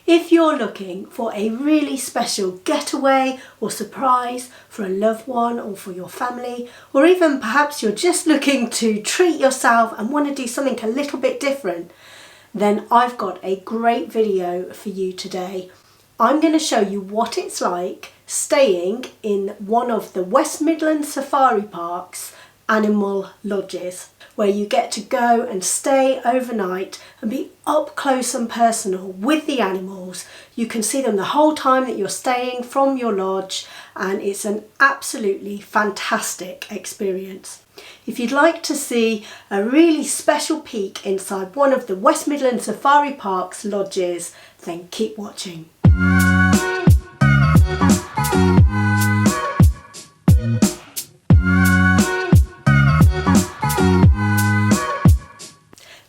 If you're looking for a really special getaway or surprise for a loved one or for your family, or even perhaps you're just looking to treat yourself and want to do something a little bit different, then I've got a great video for you today. I'm going to show you what it's like staying in one of the West Midland Safari Park's animal lodges, where you get to go and stay overnight and be up close and personal with the animals. You can see them the whole time that you're staying from your lodge, and it's an absolutely fantastic experience. If you'd like to see a really special peek inside one of the West Midland Safari Park's lodges, then keep watching.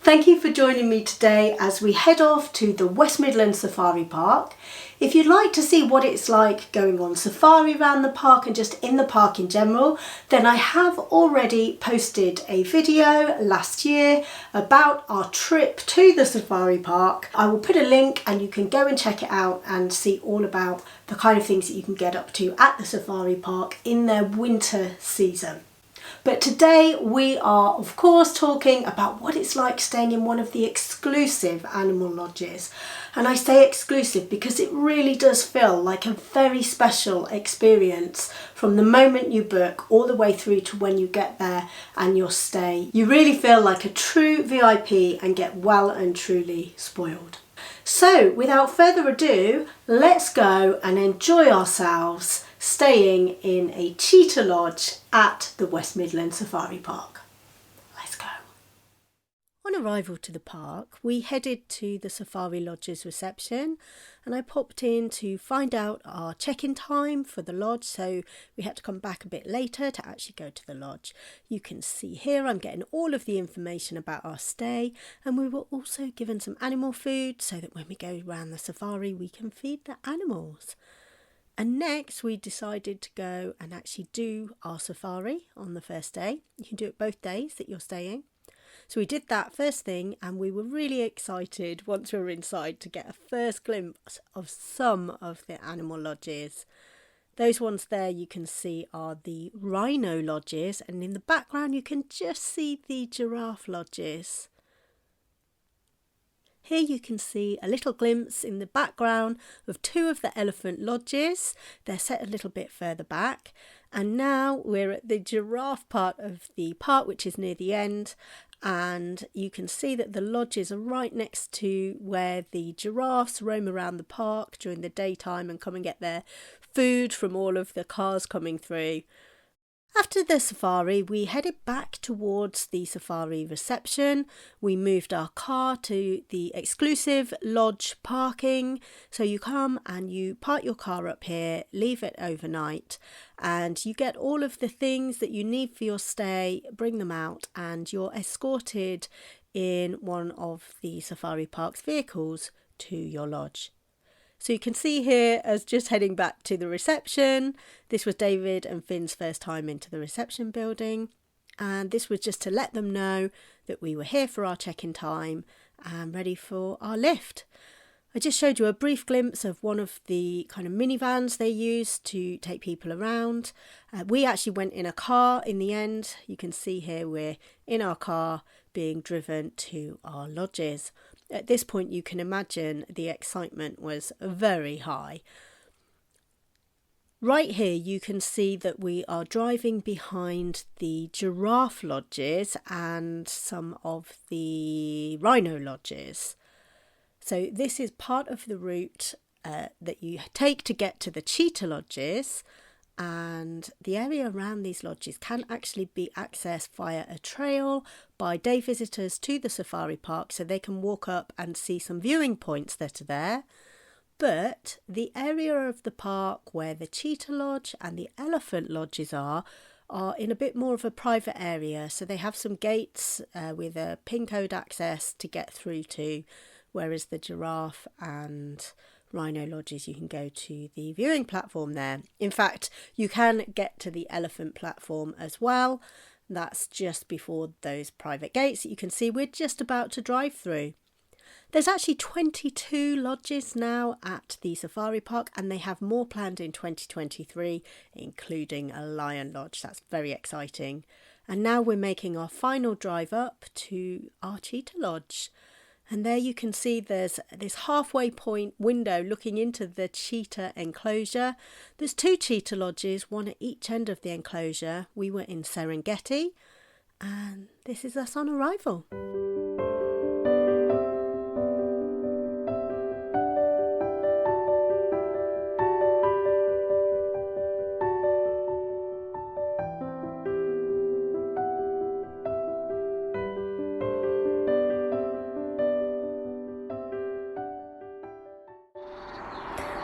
Thank you for joining me today as we head off to the West Midland Safari Park. If you'd like to see what it's like going on safari around the park and just in the park in general, then I have already posted a video last year about our trip to the safari park. I will put a link and you can go and check it out and see all about the kind of things that you can get up to at the safari park in their winter season. But today we are of course talking about what it's like staying in one of the exclusive animal lodges. And I say exclusive because it really does feel like a very special experience from the moment you book all the way through to when you get there and your stay. You really feel like a true VIP and get well and truly spoiled. So without further ado, let's go and enjoy ourselves staying in a Cheetah Lodge at the West Midland Safari Park. Let's go. On arrival to the park, we headed to the Safari Lodge's reception, and I popped in to find out our check-in time for the lodge, so we had to come back a bit later to actually go to the lodge. You can see here I'm getting all of the information about our stay, and we were also given some animal food so that when we go around the safari we can feed the animals. And next we decided to go and actually do our safari on the first day. You can do it both days that you're staying. So we did that first thing, and we were really excited once we were inside to get a first glimpse of some of the animal lodges. Those ones there you can see are the Rhino lodges, and in the background you can just see the Giraffe lodges. Here you can see a little glimpse in the background of two of the elephant lodges. They're set a little bit further back. And now we're at the giraffe part of the park, which is near the end. And you can see that the lodges are right next to where the giraffes roam around the park during the daytime and come and get their food from all of the cars coming through. After the safari, we headed back towards the safari reception. We moved our car to the exclusive lodge parking. So you come and you park your car up here, leave it overnight, and you get all of the things that you need for your stay, bring them out, and you're escorted in one of the safari park's vehicles to your lodge. So you can see here as just heading back to the reception. This was David and Finn's first time into the reception building, and this was just to let them know that we were here for our check-in time and ready for our lift. I just showed you a brief glimpse of one of the kind of minivans they use to take people around. We actually went in a car in the end. You can see here we're in our car being driven to our lodges. At this point you can imagine the excitement was very high. Right here you can see that we are driving behind the giraffe lodges and some of the rhino lodges. So this is part of the route that you take to get to the cheetah lodges, and the area around these lodges can actually be accessed via a trail by day visitors to the safari park, so they can walk up and see some viewing points that are there. But the area of the park where the cheetah lodge and the elephant lodges are in a bit more of a private area, so they have some gates with a pin code access to get through to, whereas the giraffe and rhino lodges you can go to the viewing platform there. In fact, you can get to the elephant platform as well. That's just before those private gates that you can see we're just about to drive through. There's actually 22 lodges now at the safari park, and they have more planned in 2023, including a lion lodge. That's very exciting. And now we're making our final drive up to our Cheetah Lodge. And there you can see there's this halfway point window looking into the cheetah enclosure. There's 2 cheetah lodges, one at each end of the enclosure. We were in Serengeti, and this is us on arrival.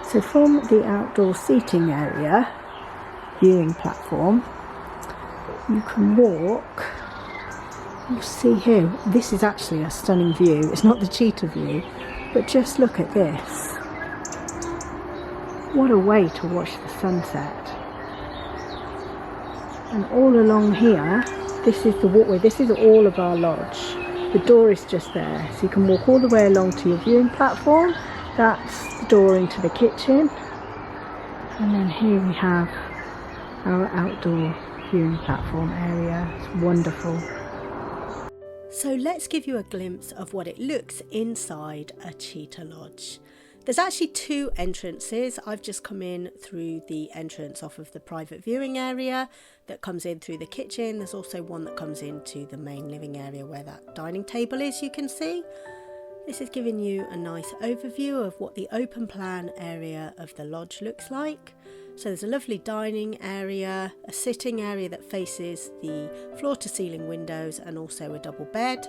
So from the outdoor seating area, viewing platform, you can walk. You'll see here, this is actually a stunning view. It's not the cheetah view, but just look at this. What a way to watch the sunset. And all along here, this is the walkway. This is all of our lodge. The door is just there, so you can walk all the way along to your viewing platform. That's the door into the kitchen, and then here we have our outdoor viewing platform area. It's wonderful. So let's give you a glimpse of what it looks inside a Cheetah Lodge. There's actually 2 entrances. I've just come in through the entrance off of the private viewing area that comes in through the kitchen. There's also one that comes into the main living area where that dining table is, you can see. This is giving you a nice overview of what the open plan area of the lodge looks like. So there's a lovely dining area, a sitting area that faces the floor to ceiling windows, and also a double bed.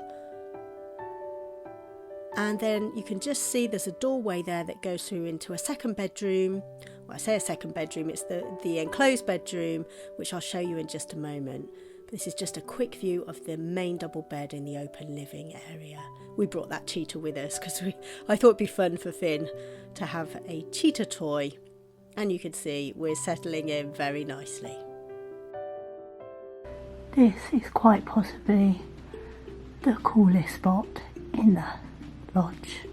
And then you can just see there's a doorway there that goes through into a second bedroom. Well, I say a second bedroom, it's the enclosed bedroom, which I'll show you in just a moment. This is just a quick view of the main double bed in the open living area. We brought that cheetah with us because I thought it'd be fun for Finn to have a cheetah toy. And you can see we're settling in very nicely. This is quite possibly the coolest spot in the lodge.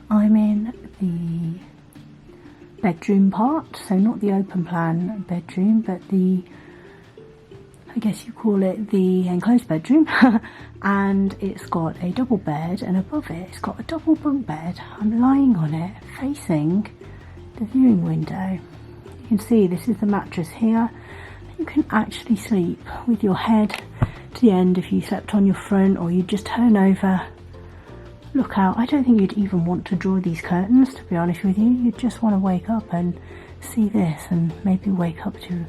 I'm in the bedroom part, so not the open plan bedroom, but I guess you call it the enclosed bedroom. And it's got a double bed, and above it it's got a double bunk bed. I'm lying on it facing the viewing window. You can see this is the mattress here. You can actually sleep with your head to the end if you slept on your front, or you just turn over, look out. I don't think you'd even want to draw these curtains, to be honest with you. You'd just want to wake up and see this, and maybe wake up to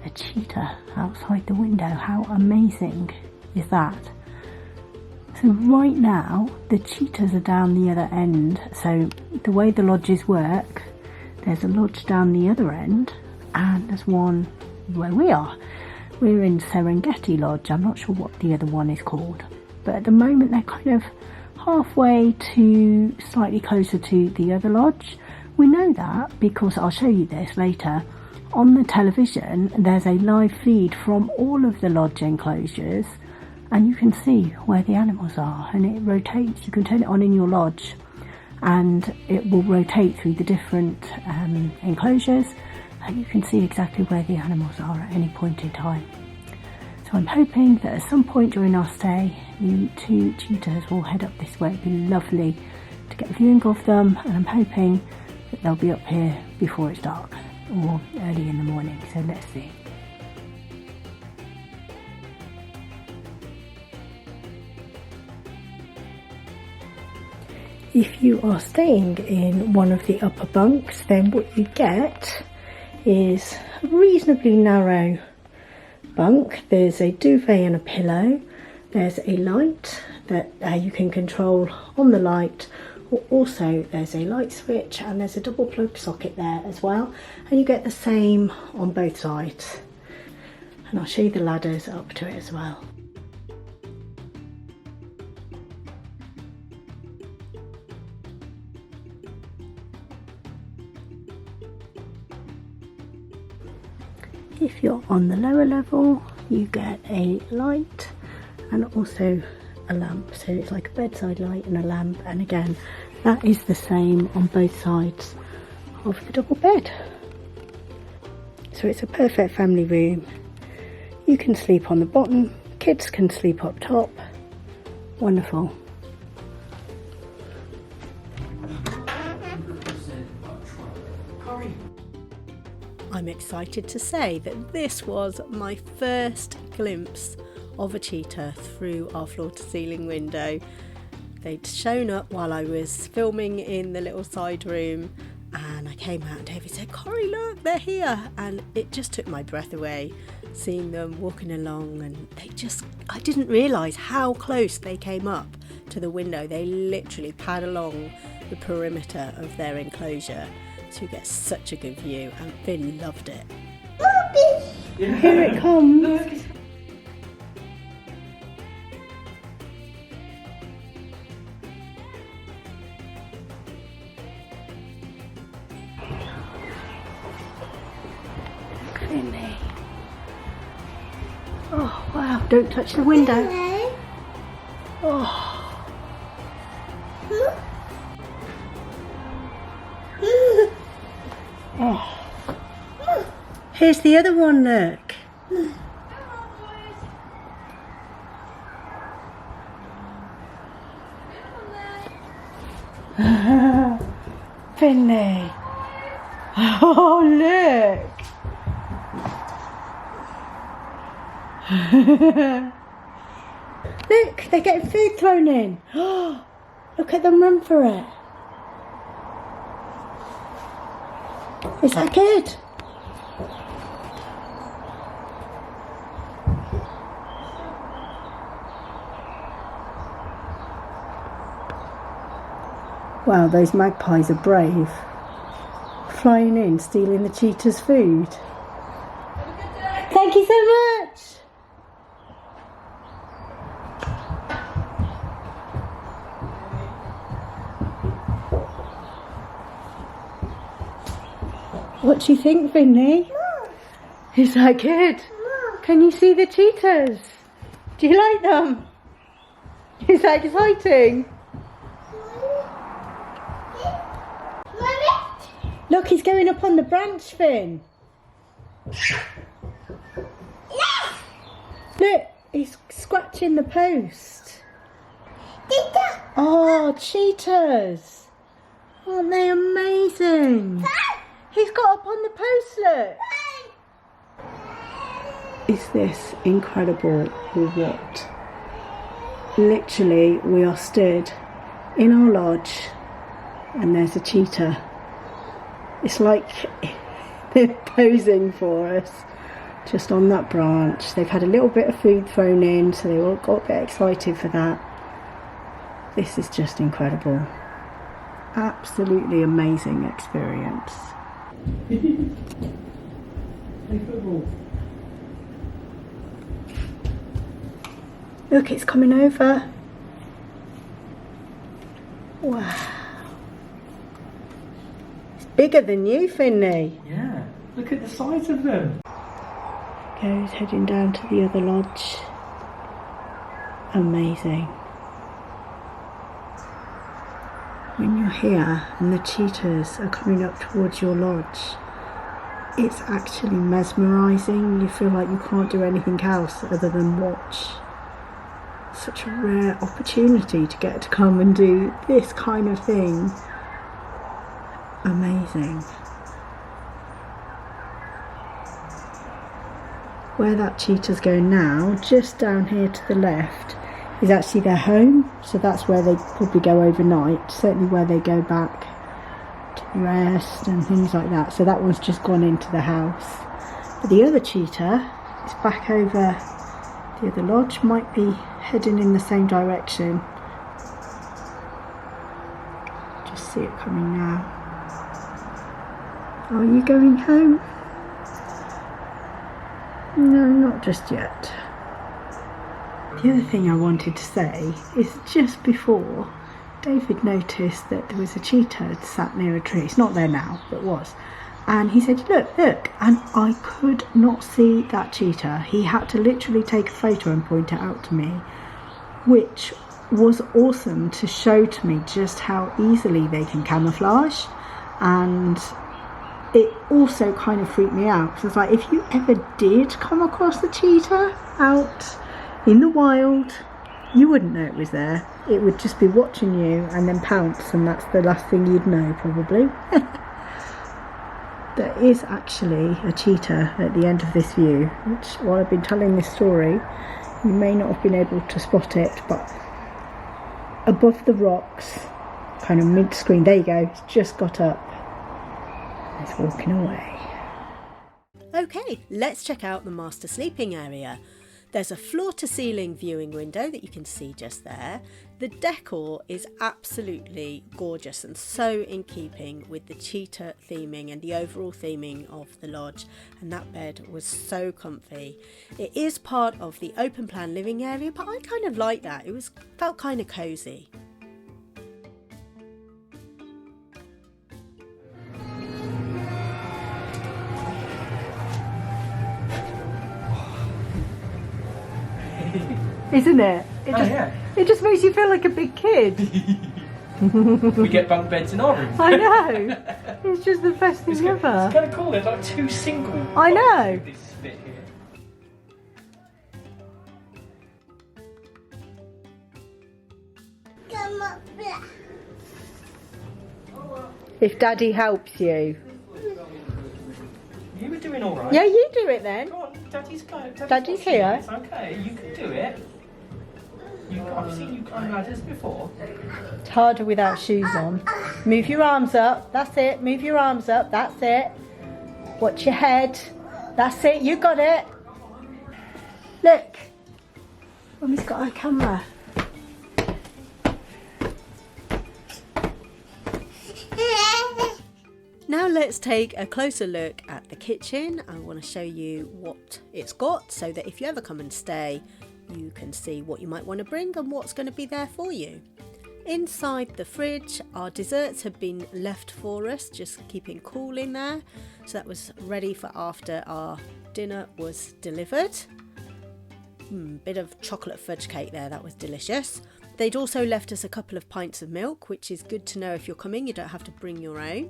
a cheetah outside the window. How amazing is that? So right now the cheetahs are down the other end. So the way the lodges work, there's a lodge down the other end, and there's one where we are. We're in Serengeti Lodge. I'm not sure what the other one is called, but at the moment they're kind of halfway to slightly closer to the other lodge. We know that because I'll show you this later. On the television there's a live feed from all of the lodge enclosures, and you can see where the animals are, and it rotates. You can turn it on in your lodge and it will rotate through the different enclosures, and you can see exactly where the animals are at any point in time. So I'm hoping that at some point during our stay the 2 cheetahs will head up this way. It'd be lovely to get a viewing of them, and I'm hoping that they'll be up here before it's dark or early in the morning, so let's see. If you are staying in one of the upper bunks, then what you get is a reasonably narrow bunk. There's a duvet and a pillow. There's a light that you can control on the light. Also there's a light switch, and there's a double plug socket there as well, and you get the same on both sides. And I'll show you the ladders up to it as well. If you're on the lower level, you get a light and also a lamp, so it's like a bedside light and a lamp, and again that is the same on both sides of the double bed. So it's a perfect family room. You can sleep on the bottom, kids can sleep up top. Wonderful. I'm excited to say that this was my first glimpse of a cheetah through our floor-to-ceiling window. They'd shown up while I was filming in the little side room, and I came out and David said, "Corrie, look, they're here," and it just took my breath away seeing them walking along, and I didn't realise how close they came up to the window. They literally pad along the perimeter of their enclosure, so you get such a good view, and Finn loved it. Yeah. Here it comes. Finny. Oh wow, don't touch the window. Oh. Oh. Here's the other one, look. Finley. Oh, look. Look, they're getting food thrown in. Look at them run for it. Is that good? Wow, those magpies are brave. Flying in, stealing the cheetah's food. Thank you so much. What do you think, Finley? Is that good? Can you see the cheetahs? Do you like them? Is that exciting? Look, he's going up on the branch, Finn. Look, he's scratching the post. Oh, cheetahs. Aren't they amazing? He's got up on the post, look. Is this incredible or what? Literally, we are stood in our lodge and there's a cheetah. It's like they're posing for us just on that branch. They've had a little bit of food thrown in, so they all got a bit excited for that. This is just incredible. Absolutely amazing experience. Look, it's coming over. Wow. It's bigger than you, Finley. Yeah, look at the size of them. Goes heading down to the other lodge. Amazing. When you're here and the cheetahs are coming up towards your lodge, it's actually mesmerising. You feel like you can't do anything else other than watch. Such a rare opportunity to get to come and do this kind of thing. Amazing. Where that cheetah's going now, just down here to the left, is actually their home, so that's where they probably go overnight, certainly where they go back to rest and things like that. So that one's just gone into the house, but the other cheetah is back over the other lodge, might be heading in the same direction. Just see it coming now. Are you going home? No, not just yet. The other thing I wanted to say is just before, David noticed that there was a cheetah sat near a tree. It's not there now, but was. And he said, look, look. And I could not see that cheetah. He had to literally take a photo and point it out to me. which was awesome to show to me just how easily they can camouflage. And it also kind of freaked me out, because it's like, if you ever did come across the cheetah out in the wild, you wouldn't know it was there. It would just be watching you and then pounce, and that's the last thing you'd know, probably. There is actually a cheetah at the end of this view, which, while I've been telling this story, you may not have been able to spot it, but above the rocks, kind of mid-screen, there you go, it's just got up. It's walking away. Okay, let's check out the master sleeping area. There's a floor-to-ceiling viewing window that you can see just there. The decor is absolutely gorgeous and so in keeping with the cheetah theming and the overall theming of the lodge, and that bed was so comfy. It is part of the open plan living area, but I kind of like that. It felt kind of cosy. Isn't it? It just makes you feel like a big kid. We get bunk beds in our room. I know. It's just the best thing ever. It's kind of cool. There's like two single. I know. This bit here. If Daddy helps you. You were doing all right. Yeah, you do it then. Go on, Daddy's here. It's okay, you can do it. I've seen you climb ladders before. It's harder without shoes on. Move your arms up. That's it. Move your arms up. That's it. Watch your head. That's it. You got it. Look. Mummy's got her camera. Now let's take a closer look at the kitchen. I want to show you what it's got, so that if you ever come and stay, you can see what you might want to bring and what's going to be there for you. Inside the fridge, our desserts have been left for us, just keeping cool in there. So that was ready for after our dinner was delivered. Bit of chocolate fudge cake there, that was delicious. They'd also left us a couple of pints of milk, which is good to know if you're coming, you don't have to bring your own.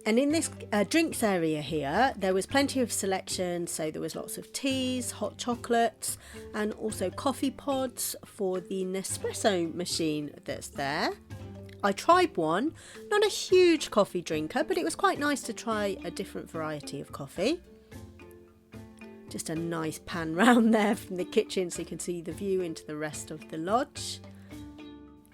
And in this drinks area here, there was plenty of selection, so there was lots of teas, hot chocolates, and also coffee pods for the Nespresso machine that's there. I tried one, not a huge coffee drinker, but it was quite nice to try a different variety of coffee. Just a nice pan round there from the kitchen so you can see the view into the rest of the lodge.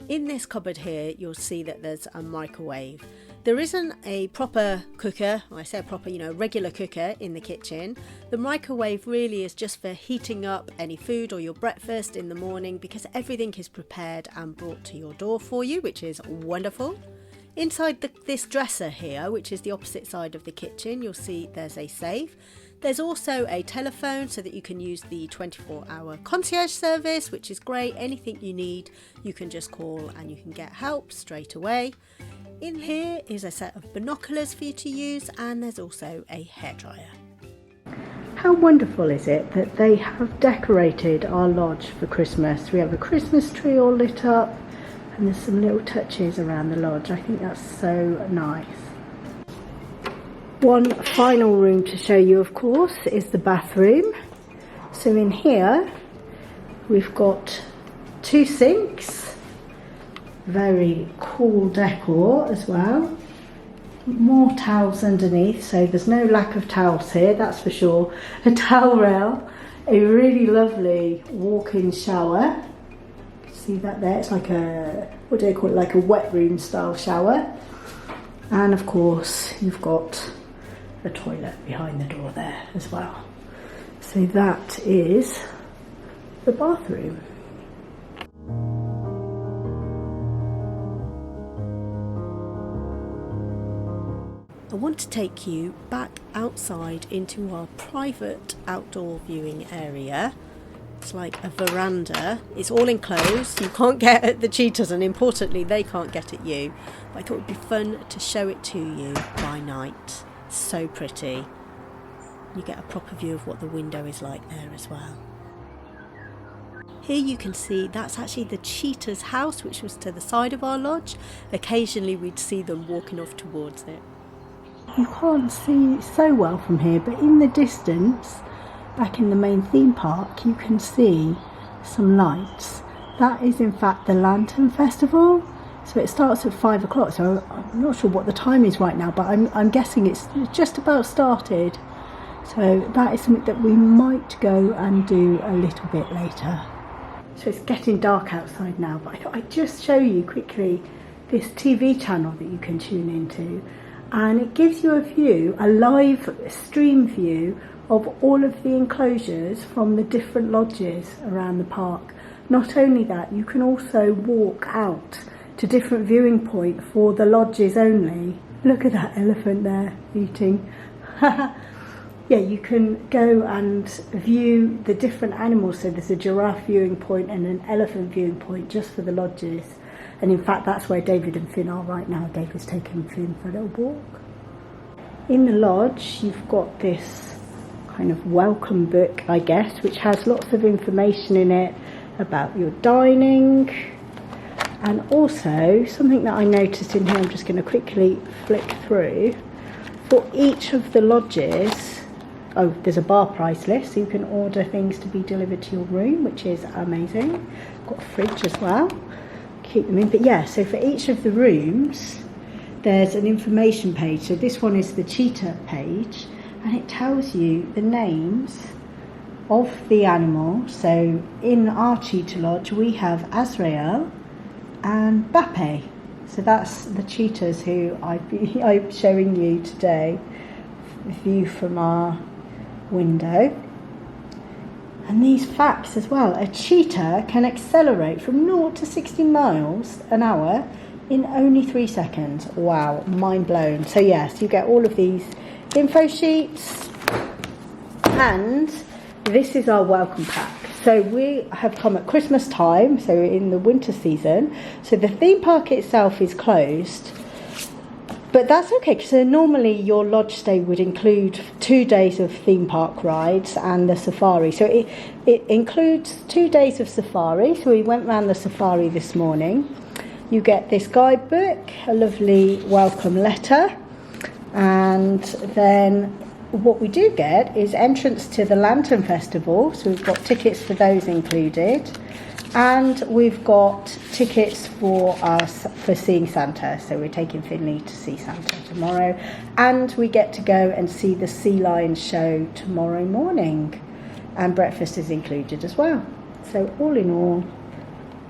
In this cupboard here, you'll see that there's a microwave. There isn't a proper cooker, I say a proper, regular cooker in the kitchen. The microwave really is just for heating up any food or your breakfast in the morning, because everything is prepared and brought to your door for you, which is wonderful. Inside this dresser here, which is the opposite side of the kitchen, you'll see there's a safe. There's also a telephone so that you can use the 24-hour concierge service, which is great. Anything you need, you can just call and you can get help straight away. In here is a set of binoculars for you to use, and there's also a hairdryer. How wonderful is it that they have decorated our lodge for Christmas? We have a Christmas tree all lit up, and there's some little touches around the lodge. I think that's so nice. One final room to show you, of course, is the bathroom. So in here we've got two sinks, very cool decor as well, more towels underneath, so there's no lack of towels here, that's for sure. A towel rail, a really lovely walk-in shower. See that there? It's like a, what do they call it, like a wet room style shower. And of course you've got a toilet behind the door there as well. So that is the bathroom. I want to take you back outside into our private outdoor viewing area. It's like a veranda. It's all enclosed. You can't get at the cheetahs, and importantly, they can't get at you. But I thought it would be fun to show it to you by night. It's so pretty. You get a proper view of what the window is like there as well. Here you can see that's actually the cheetah's house, which was to the side of our lodge. Occasionally we'd see them walking off towards it. You can't see so well from here, but in the distance, back in the main theme park, you can see some lights. That is in fact the Lantern Festival. So it starts at 5 o'clock, so I'm not sure what the time is right now, but I'm guessing it's just about started. So that is something that we might go and do a little bit later. So it's getting dark outside now, but I thought I'd just show you quickly this TV channel that you can tune into. And it gives you a view, a live stream view of all of the enclosures from the different lodges around the park. Not only that, you can also walk out to different viewing points for the lodges only. Look at that elephant there eating. Yeah, you can go and view the different animals. So there's a giraffe viewing point and an elephant viewing point just for the lodges. And in fact, that's where David and Finn are right now. David's taking Finn for a little walk. In the lodge, you've got this kind of welcome book, I guess, which has lots of information in it about your dining. And also, something that I noticed in here, I'm just going to quickly flick through. For each of the lodges, oh, there's a bar price list, so you can order things to be delivered to your room, which is amazing. Got a fridge as well, keep them in. But yeah, so for each of the rooms, there's an information page. So this one is the cheetah page, and it tells you the names of the animal. So in our cheetah lodge, we have Azrael and Bape. So that's the cheetahs who I'm showing you today. View from our window. And these facts as well. A cheetah can accelerate from 0 to 60 miles an hour in only 3 seconds. Wow, mind blown. So yes, you get all of these info sheets, and this is our welcome pack. So we have come at Christmas time, so in the winter season. So the theme park itself is closed, but that's okay, because normally your lodge stay would include 2 days of theme park rides and the safari. So it includes 2 days of safari. So we went round the safari this morning. You get this guidebook, a lovely welcome letter, and then what we do get is entrance to the Lantern Festival, so we've got tickets for those included, and we've got tickets for us for seeing Santa. So we're taking Finley to see Santa tomorrow, and we get to go and see the sea lion show tomorrow morning, and breakfast is included as well. So all in all,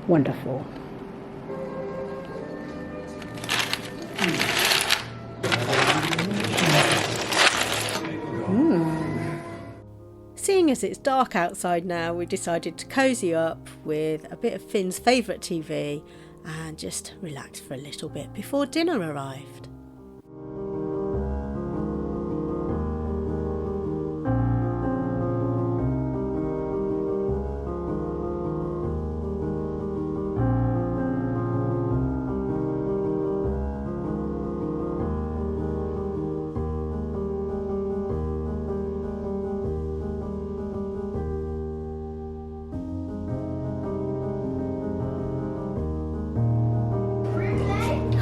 wonderful. Seeing as it's dark outside now, we decided to cosy up with a bit of Finn's favourite TV and just relax for a little bit before dinner arrived.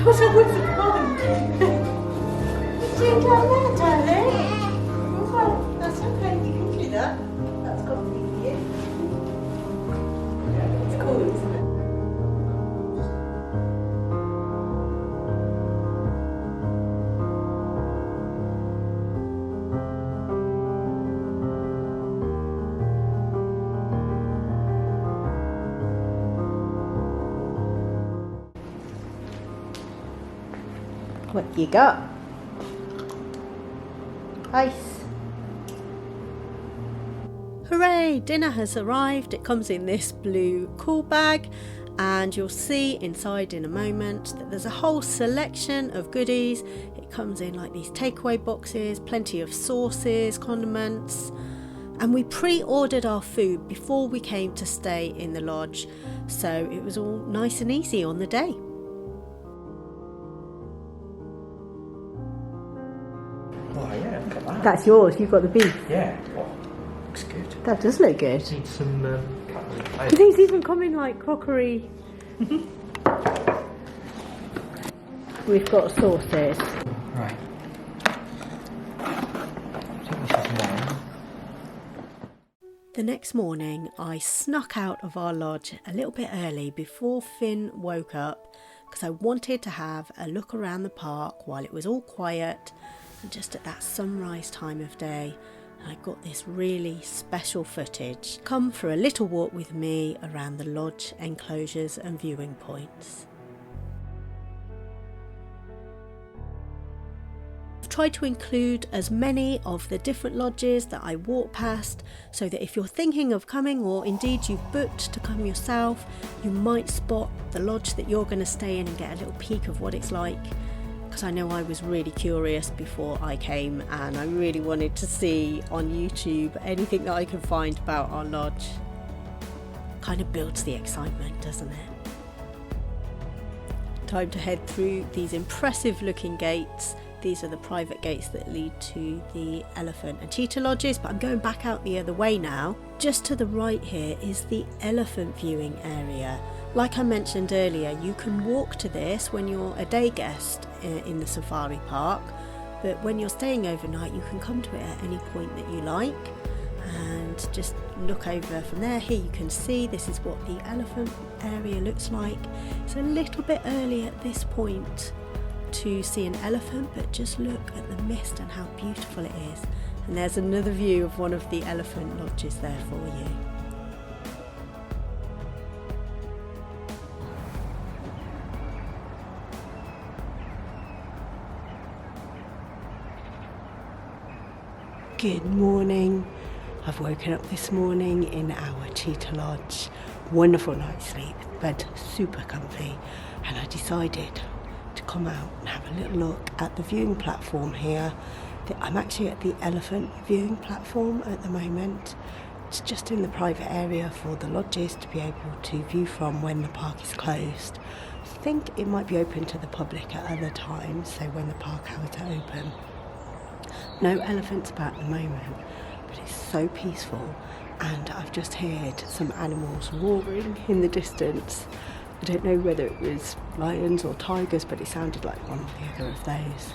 What's up with the pond? Do you down there, darling? Well, that's okay, you can do that. That's got to be for you. It's cool, isn't it? What you got? Ice. Hooray! Dinner has arrived. It comes in this blue cool bag, and you'll see inside in a moment that there's a whole selection of goodies. It comes in like these takeaway boxes, plenty of sauces, condiments, and we pre-ordered our food before we came to stay in the lodge, so it was all nice and easy on the day. Oh yeah, look at that. That's yours, you've got the beef. Yeah, oh, looks good. That does look good. Need some cutlery. These even come in like crockery. We've got sauces. Right. I think this is mine. The next morning I snuck out of our lodge a little bit early before Finn woke up because I wanted to have a look around the park while it was all quiet and just at that sunrise time of day. I got this really special footage. Come for a little walk with me around the lodge enclosures and viewing points. I've tried to include as many of the different lodges that I walk past so that if you're thinking of coming or indeed you've booked to come yourself, you might spot the lodge that you're going to stay in and get a little peek of what it's like. Because I know I was really curious before I came and I really wanted to see on YouTube anything that I could find about our lodge. Kind of builds the excitement, doesn't it? Time to head through these impressive looking gates. These are the private gates that lead to the elephant and cheetah lodges, but I'm going back out the other way now. Just to the right here is the elephant viewing area. Like I mentioned earlier, you can walk to this when you're a day guest in the safari park, but when you're staying overnight you can come to it at any point that you like and just look over from there. Here you can see this is what the elephant area looks like. It's a little bit early at this point to see an elephant, but just look at the mist and how beautiful it is. And there's another view of one of the elephant lodges there for you. Good morning. I've woken up this morning in our Cheetah Lodge. Wonderful night's sleep, bed super comfy, and I decided to come out and have a little look at the viewing platform here. I'm actually at the elephant viewing platform at the moment. It's just in the private area for the lodges to be able to view from when the park is closed. I think it might be open to the public at other times, so when the park hours are open. No elephants about at the moment, but it's so peaceful, and I've just heard some animals roaring in the distance. I don't know whether it was lions or tigers, but it sounded like one or the other of those.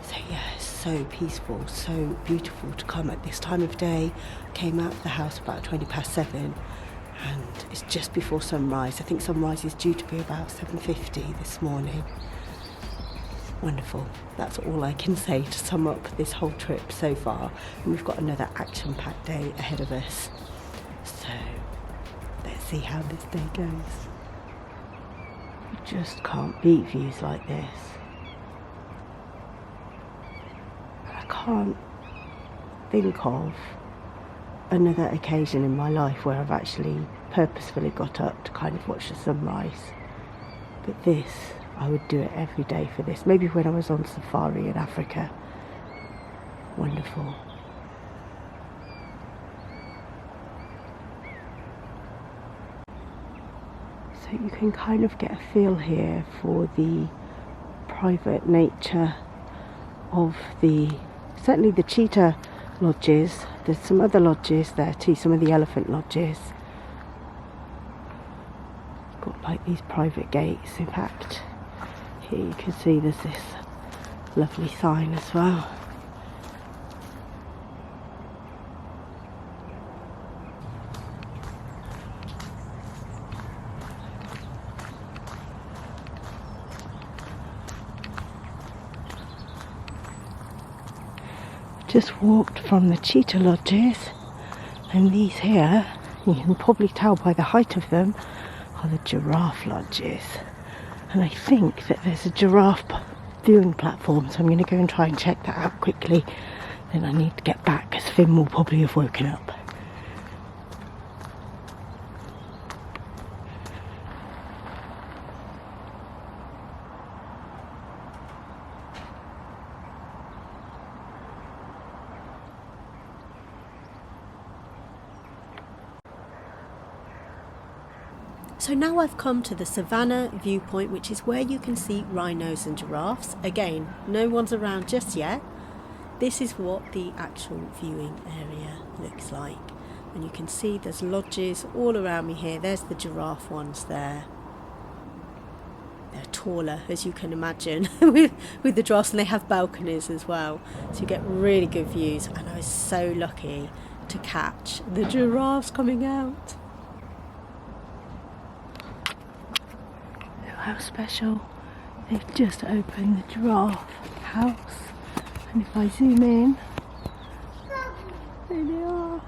So yeah, it's so peaceful, so beautiful to come at this time of day. I came out of the house about 7:20 and it's just before sunrise. I think sunrise is due to be about 7:50 this morning. Wonderful. That's all I can say to sum up this whole trip so far. And we've got another action-packed day ahead of us. So let's see how this day goes. You just can't beat views like this. I can't think of another occasion in my life where I've actually purposefully got up to kind of watch the sunrise. But this, I would do it every day for this. Maybe when I was on safari in Africa. Wonderful. So you can kind of get a feel here for the private nature of certainly the cheetah lodges. There's some other lodges there too, some of the elephant lodges. Got like these private gates. In fact, here you can see there's this lovely sign as well. Just walked from the cheetah lodges, and these here, you can probably tell by the height of them, are the giraffe lodges. And I think that there's a giraffe viewing platform, so I'm going to go and try and check that out quickly. Then I need to get back because Finn will probably have woken up. So now I've come to the savannah viewpoint, which is where you can see rhinos and giraffes. Again, no one's around just yet. This is what the actual viewing area looks like. And you can see there's lodges all around me here. There's the giraffe ones there. They're taller, as you can imagine, with the giraffes, and they have balconies as well. So you get really good views, and I was so lucky to catch the giraffes coming out. Look how special. They've just opened the giraffe house. And if I zoom in, there they are.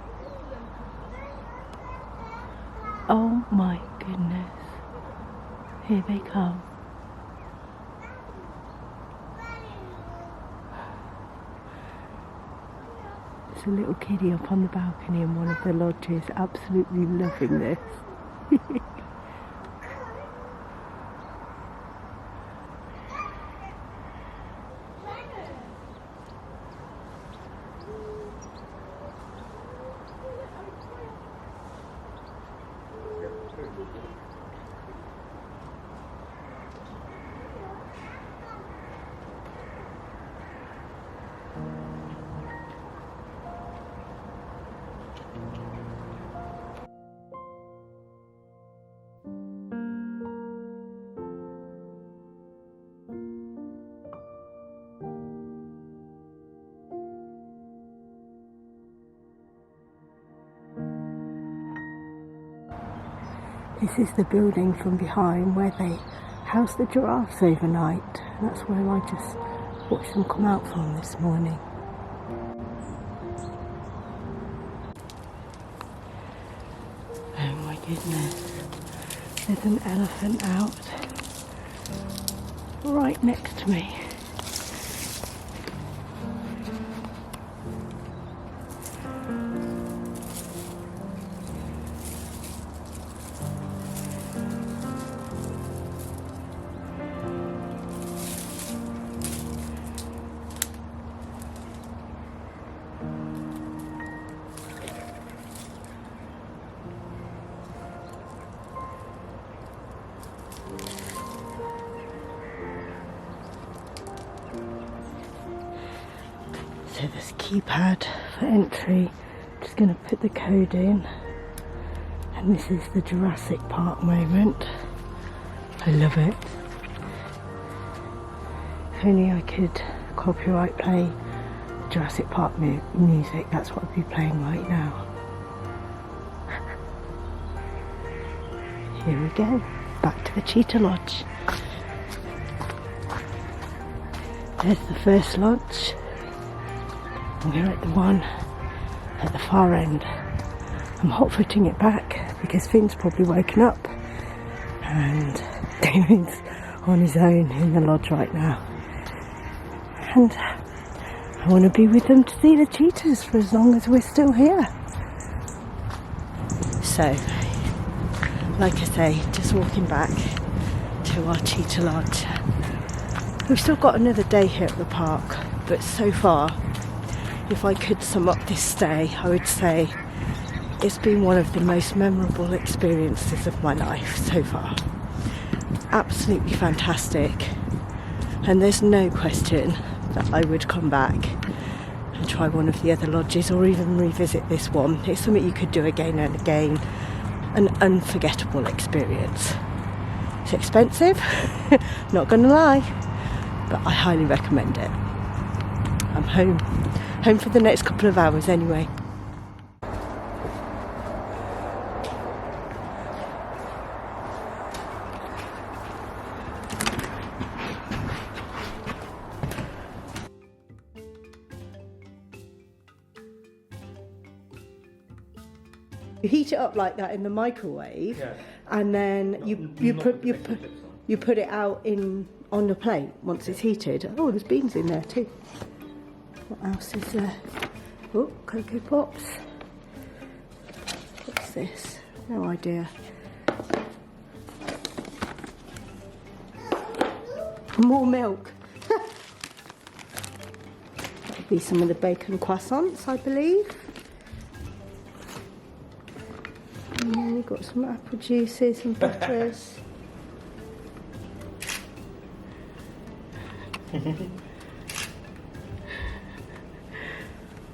Oh my goodness. Here they come. There's a little kiddie up on the balcony in one of the lodges, absolutely loving this. This is the building from behind where they house the giraffes overnight. That's where I just watched them come out from this morning. Oh my goodness. There's an elephant out right next to me. So this keypad for entry, just going to put the code in, and this is the Jurassic Park moment. I love it. If only I could copyright play Jurassic Park music, that's what I'd be playing right now. Here we go, back to the Cheetah Lodge. There's the first lodge. We're at the one at the far end. I'm hot-footing it back because Finn's probably woken up and David's on his own in the lodge right now. And I want to be with them to see the cheetahs for as long as we're still here. So, like I say, just walking back to our Cheetah Lodge. We've still got another day here at the park, but so far, if I could sum up this stay, I would say it's been one of the most memorable experiences of my life so far. Absolutely fantastic. And there's no question that I would come back and try one of the other lodges or even revisit this one. It's something you could do again and again. An unforgettable experience. It's expensive, not gonna lie, but I highly recommend it. I'm home for the next couple of hours anyway. You heat it up like that in the microwave, yeah. And then you put it out on the plate once it's heated. Oh, there's beans in there too. What else is there? Oh, Cocoa Pops. What's this? No idea. More milk. That'll be some of the bacon croissants, I believe. And then we've got some apple juices and butters.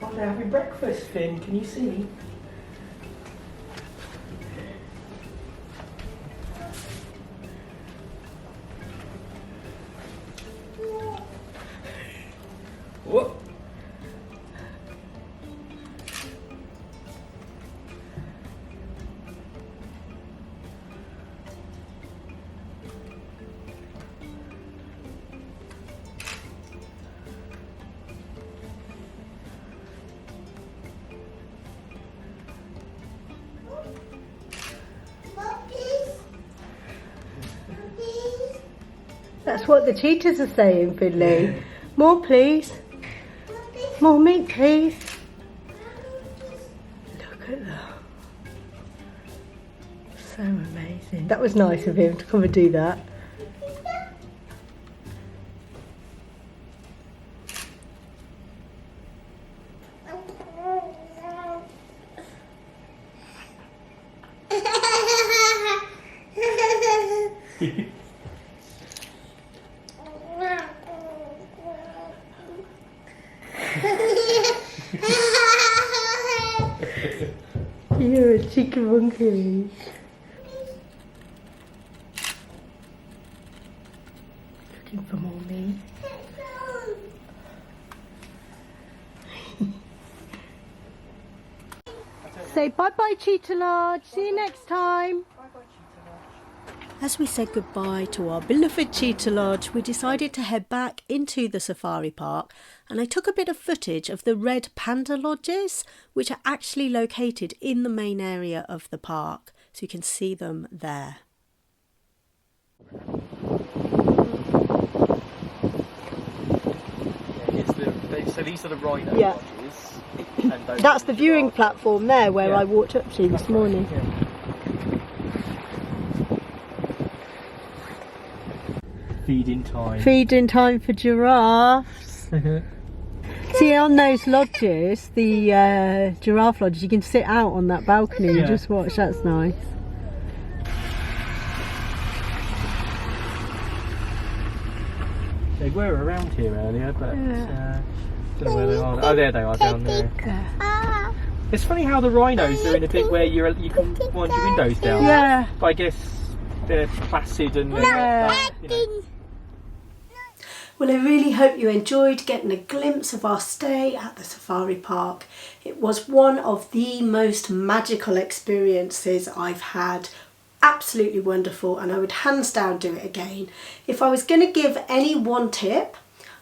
Oh, they're having breakfast, Finn. Can you see? That's what the cheetahs are saying, Finley. More, please. More meat, please. Look at that. So amazing. That was nice of him to come and do that. You're a cheeky monkey. Looking for more meat. Say bye-bye, Cheetah Lodge. See you next time. As we said goodbye to our beloved Cheetah Lodge, we decided to head back into the safari park, and I took a bit of footage of the red panda lodges, which are actually located in the main area of the park, so you can see them there. So these are the Rhino lodges. And That's the viewing platform there where I walked up to this morning. Yeah. Feeding time. Feeding time for giraffes. See, on those lodges, the giraffe lodges, you can sit out on that balcony and just watch. That's nice. They were around here earlier, but don't know where they are. Oh, there they are down there. It's funny how the rhinos are in a bit where you can wind your windows down. Yeah. But I guess they're placid and they're not that, you know. Well, I really hope you enjoyed getting a glimpse of our stay at the safari park. It was one of the most magical experiences I've had. Absolutely wonderful, and I would hands down do it again. If I was going to give any one tip,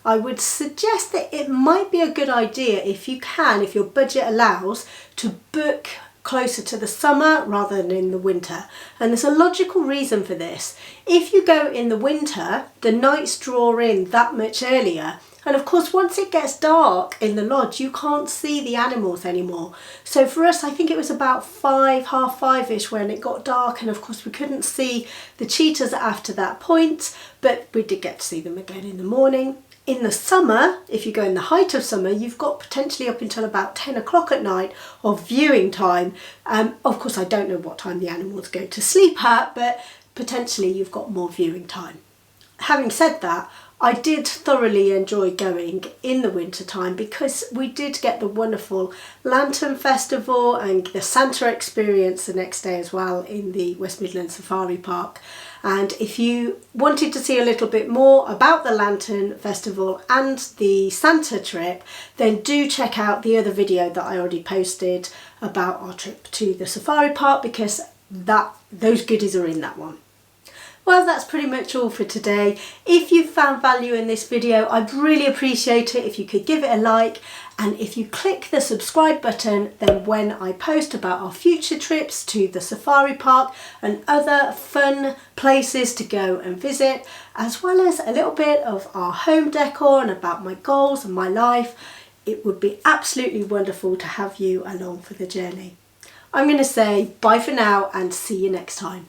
I would suggest that it might be a good idea, if you can, if your budget allows, to book closer to the summer rather than in the winter. And there's a logical reason for this. If you go in the winter, the nights draw in that much earlier. And of course, once it gets dark in the lodge, you can't see the animals anymore. So for us, I think it was about 5, half 5-ish when it got dark. And of course, we couldn't see the cheetahs after that point, but we did get to see them again in the morning. In the summer, if you go in the height of summer, you've got potentially up until about 10 o'clock at night of viewing time. Of course, I don't know what time the animals go to sleep at, but potentially you've got more viewing time. Having said that, I did thoroughly enjoy going in the winter time because we did get the wonderful Lantern Festival and the Santa experience the next day as well in the West Midland Safari Park. And if you wanted to see a little bit more about the Lantern Festival and the Santa trip, then do check out the other video that I already posted about our trip to the safari park, because those goodies are in that one. Well, that's pretty much all for today. If you found value in this video, I'd really appreciate it if you could give it a like, and if you click the subscribe button, then when I post about our future trips to the safari park and other fun places to go and visit, as well as a little bit of our home decor and about my goals and my life, it would be absolutely wonderful to have you along for the journey. I'm going to say bye for now and see you next time.